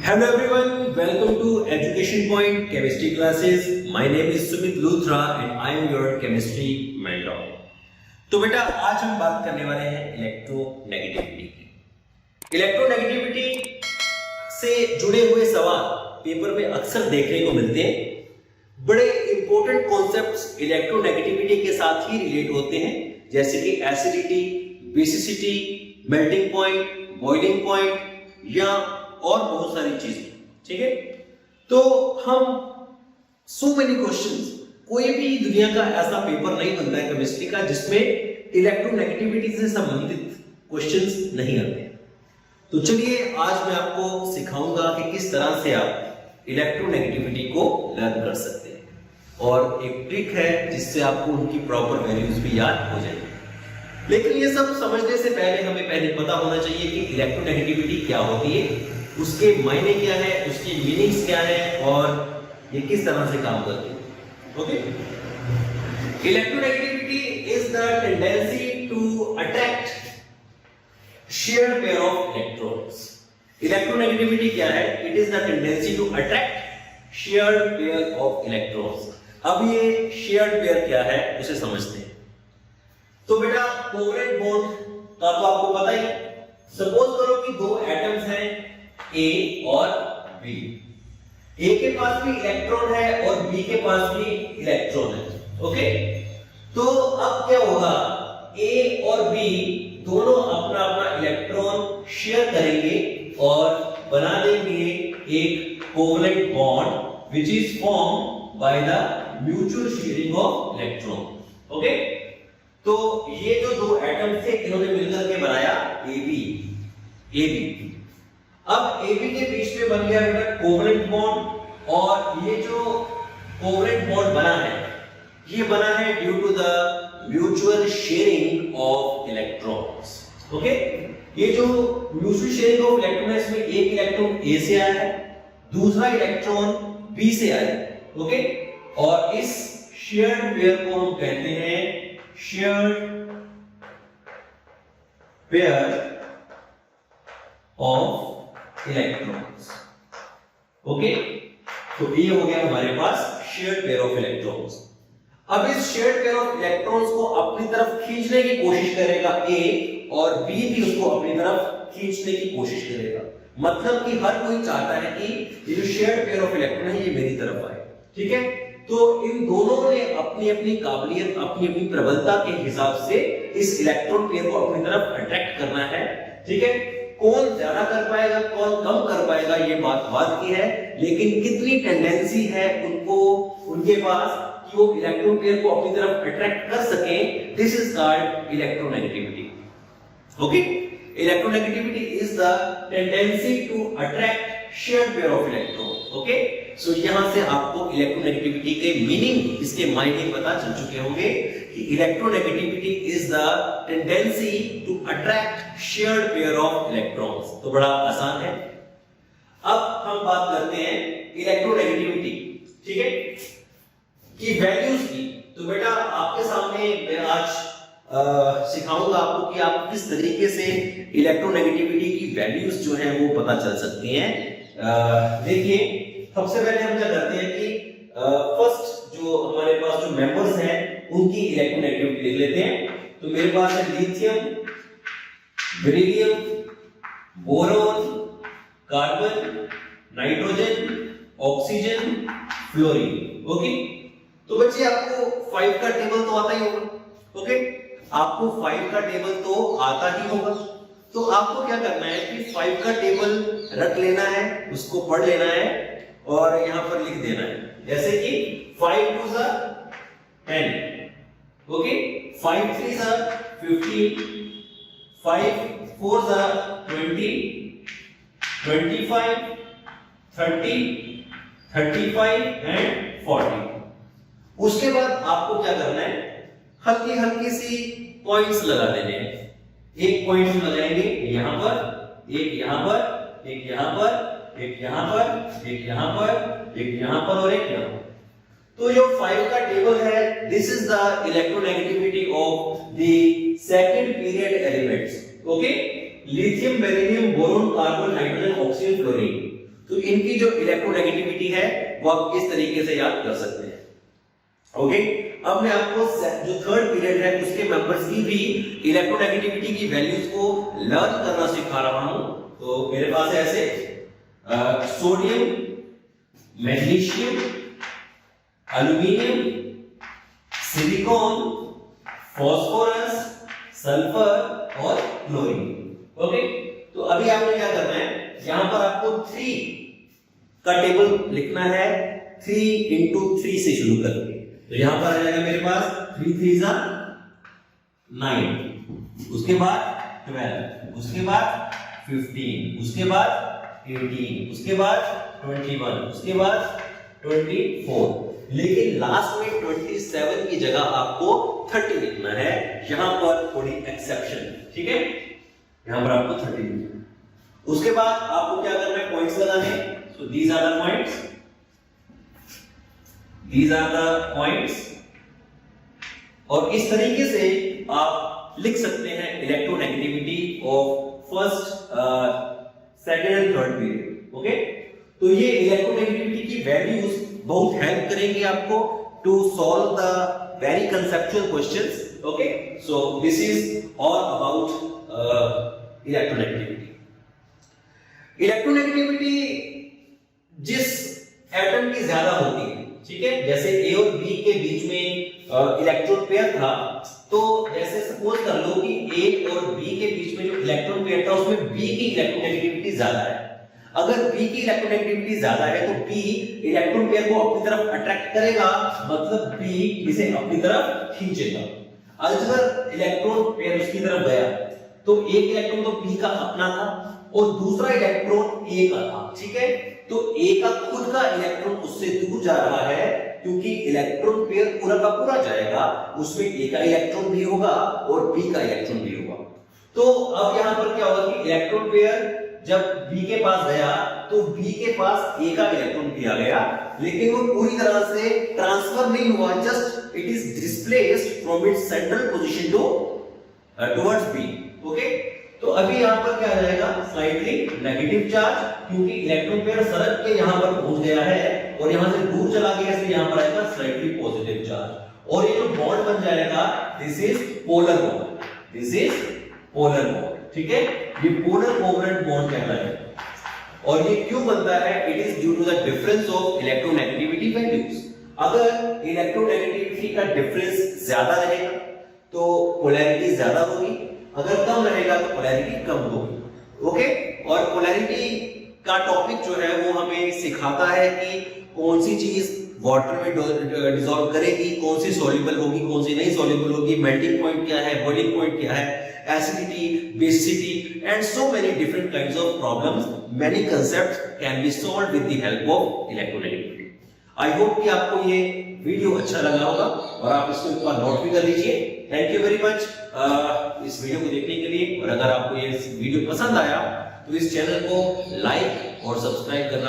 Hello everyone, welcome to Education Point Chemistry classes. My name is Sumit Luthra and I am your chemistry mentor. तो बेटा आज हम बात करने वाले हैं इलेक्ट्रोनेगेटिविटी की। इलेक्ट्रोनेगेटिविटी से जुड़े हुए सवाल पेपर में अक्सर देखने को मिलते हैं। बड़े इंपॉर्टेंट कॉन्सेप्ट्स इलेक्ट्रोनेगेटिविटी के साथ ही रिलेट होते हैं, जैसे कि acidity, basicity, melting point, boiling point या और बहुत सारी चीजें। ठीक है, तो हम सो मेनी क्वेश्चंस, कोई भी दुनिया का ऐसा पेपर नहीं बनता है केमिस्ट्री का जिसमें इलेक्ट्रोनेगेटिविटी से संबंधित क्वेश्चंस नहीं आते हैं। तो चलिए आज मैं आपको सिखाऊंगा कि किस तरह से आप इलेक्ट्रोनेगेटिविटी को लर्न कर सकते हैं, और एक ट्रिक है जिससे आपको उनकी प्रॉपर वैल्यूज भी याद हो जाएगी। लेकिन ये सब समझने से पहले हमें पता होना चाहिए कि इलेक्ट्रोनेगेटिविटी क्या होती है, उसके मायने क्या है, उसकी मीनिंग्स क्या है और ये किस तरह से काम करती है। Okay, electronegativity is the tendency to attract shared pair of electrons. Electronegativity क्या है? It is the tendency to attract shared pair of electrons. अब ये शेयर्ड पेयर क्या है उसे समझते हैं। तो बेटा कोवलेंट बॉन्ड का तो आपको पता ही है। सपोज करो कि दो एटम्स हैं A और B। A के पास भी इलेक्ट्रॉन है और B के पास भी इलेक्ट्रॉन है। ओके, तो अब क्या होगा, A और B दोनों अपना अपना इलेक्ट्रॉन शेयर करेंगे और बना देंगे एक covalent bond which is form by the mutual sharing of electron. Okay, तो ये जो दो एटम थे इन्होंने मिलकर के बनाया AB। अब AB के बीच में बन गया बेटा कोवलेंट बॉन्ड, और ये जो कोवलेंट बॉन्ड बना है ये बना है due to the mutual sharing of electrons. Okay, ये जो म्यूचुअल शेयरिंग ऑफ इलेक्ट्रॉन है इसमें एक इलेक्ट्रॉन A से आया है, दूसरा इलेक्ट्रॉन B से आया है। ओके, और इस शेयर्ड पेयर को हम कहते हैं shared pair of electrons. Okay, तो ये हो गया हमारे पास शेयर्ड पेयर ऑफ इलेक्ट्रॉन्स। अब इस शेयर्ड पेयर ऑफ इलेक्ट्रॉन्स को अपनी तरफ खींचने की कोशिश करेगा A, और B भी उसको अपनी तरफ खींचने की कोशिश करेगा। मतलब कि हर कोई चाहता है कि ये जो शेयर्ड पेयर ऑफ इलेक्ट्रॉन है ये मेरी तरफ आए। ठीक है, तो इन दोनों ने अपनी अपनी काबिलियत, अपनी अपनी प्रबलता के हिसाब से इस इलेक्ट्रॉन पेयर को अपनी तरफ अट्रैक्ट करना है। ठीक है, कौन ज्यादा कर पाएगा कौन कम कर पाएगा ये बात की है, लेकिन कितनी टेंडेंसी है उनको, उनके पास कि वो इलेक्ट्रॉन पेयर को अपनी तरफ अट्रैक्ट कर सके, this is called electronegativity. Okay, electronegativity is the tendency to attract shared pair of electron. Okay, so यहां से आपको इलेक्ट्रोनेगेटिविटी के मीनिंग, इसके मायने पता चल चुके होंगे कि electronegativity is the tendency to attract shared pair of electrons. तो बड़ा आसान है। अब हम बात करते हैं इलेक्ट्रोनेगेटिविटी, ठीक है, की वैल्यूज की। तो बेटा आपके सामने मैं आज सिखाऊंगा आपको कि आप किस तरीके से इलेक्ट्रोनेगेटिविटी की वैल्यूज जो है वो पता चल सकती हैं। देखिए, सबसे पहले हम क्या करते हैं कि फर्स्ट जो हमारे पास जो मेंबर्स हैं उनकी इलेक्ट्रोनेगेटिविटी लिख लेते हैं। तो मेरे पास है lithium, beryllium, boron, carbon, nitrogen, oxygen, fluorine. Okay, तो बच्चे आपको 5 का टेबल तो आता ही होगा। ओके, आपको 5 का टेबल तो आता ही होगा। तो आपको क्या करना है कि 5 का टेबल रख लेना है, उसको पढ़ लेना है और यहां पर लिख देना है, जैसे कि 5 2 10, ओके, 5 3 15, 5 4 20, 25, 30, 35 एंड 40। उसके बाद आपको क्या करना है, हल्की हल्की सी पॉइंट्स लगा देने हैं। एक पॉइंट लगाएंगे यहां पर, एक यहां पर, एक यहां पर, एक यहां पर, एक यहां पर, एक यहां पर और एक यहां पर। तो जो 5 का टेबल है, this is the electronegativity of the second period elements. Okay, lithium, beryllium, boron, carbon, nitrogen, oxygen, fluorine. तो इनकी जो इलेक्ट्रोनेगेटिविटी है वो आप इस तरीके से याद कर सकते हैं। ओके, अब मैं आपको जो थर्ड पीरियड है उसके मेंबर्स की भी इलेक्ट्रोनेगेटिविटी की वैल्यूज को लर्न करना सिखा रहा हूं। तो मेरे पास है ऐसे sodium, magnesium, aluminium, silicon, phosphorus, sulphur और क्लोरीन। ओके, तो अभी आपने क्या करना है, यहां पर आपको 3 का टेबल लिखना है, 3 into 3 से शुरू करके। तो यहां पर आ जाएगा मेरे पास 3 3 जा 9, उसके बाद 12, उसके बाद 15, उसके बाद 18, उसके बाद 21, उसके बाद 24, लेकिन लास्ट में 27 की जगह आपको 30 लिखना है। यहां पर थोड़ी एक्सेप्शन, ठीक है, यहां पर आपको 30 लिखना है। उसके बाद आपको क्या करना है, पॉइंट्स लगाने। So these are the points, these are the points, और इस तरीके से आप लिख सकते हैं electronegativity of first, second and third period. Okay, तो ये इलेक्ट्रोनेगेटिविटी की वैल्यूज बहुत हेल्प करेंगे आपको to solve the very conceptual questions. Okay, so this is all about electronegativity. Electronegativity जिस एटम की ज्यादा होती है, ठीक है, जैसे ए और बी के बीच में इलेक्ट्रॉन पेयर था, तो जैसे सपोज कर लो कि ए और बी के बीच में जो इलेक्ट्रॉन पेयर था उसमें बी की इलेक्ट्रोनेगेटिविटी ज्यादा है। अगर बी की इलेक्ट्रोनेगेटिविटी ज्यादा है तो बी इलेक्ट्रॉन पेयर को अपनी तरफ अट्रैक्ट करेगा, मतलब बी इसे अपनी तरफ खींचेगा। अगर इलेक्ट्रॉन पेयर उसकी तरफ गया तो एक इलेक्ट्रॉन तो बी का अपना था और दूसरा इलेक्ट्रॉन ए का था, ठीक है, तो ए का खुद का इलेक्ट्रॉन उससे दूर जा रहा है, क्योंकि इलेक्ट्रॉन पेयर पूरा का पूरा जाएगा, उसमें ए का इलेक्ट्रॉन भी होगा और बी का इलेक्ट्रॉन भी होगा। तो अब यहां पर क्या होगा कि इलेक्ट्रॉन पेयर जब बी के पास गया तो बी के पास ए का इलेक्ट्रॉन भी आ गया, लेकिन वो पूरी तरह से ट्रांसफर नहीं हुआ, just it is displaced from its central position to towards B. Okay, तो अभी यहां पर क्या आ जाएगा, स्लाइटली नेगेटिव चार्ज, क्योंकि इलेक्ट्रॉन पेयर सरक के यहां पर पहुंच गया है और यहां से दूर चला गया, इसलिए यहां पर आएगा स्लाइटली पॉजिटिव चार्ज। और ये जो बॉन्ड बन जाएगा, this is polar bond, this is polar bond, ठीक है, ये पोलर कोवलेंट बॉन्ड कहलाएगा। और ये क्यों बनता है, it is due to the difference of electronegativity values. अगर इलेक्ट्रोनेगेटिविटी का डिफरेंस ज्यादा रहेगा तो पोलैरिटी ज्यादा होगी, अगर कम रहेगा तो पोलैरिटी कम होगी। ओके, और पोलैरिटी का टॉपिक जो है वो हमें सिखाता है कि कौन सी चीज वाटर में डिसॉल्व करेगी, कौन सी सॉल्युबल होगी, कौन सी नहीं सॉल्युबल होगी, मेल्टिंग पॉइंट क्या है, बॉइलिंग पॉइंट क्या है, acidity, basicity, and so many different kinds of problems. Many concepts can be solved with the help of electronegativity. I hope कि आपको ये वीडियो अच्छा लगा होगा और आप इसको एक बार नोट भी कर लीजिए। थैंक यू वेरी मच इस वीडियो को देखने के लिए, और अगर आपको ये वीडियो पसंद आया तो इस चैनल को लाइक और सब्सक्राइब करना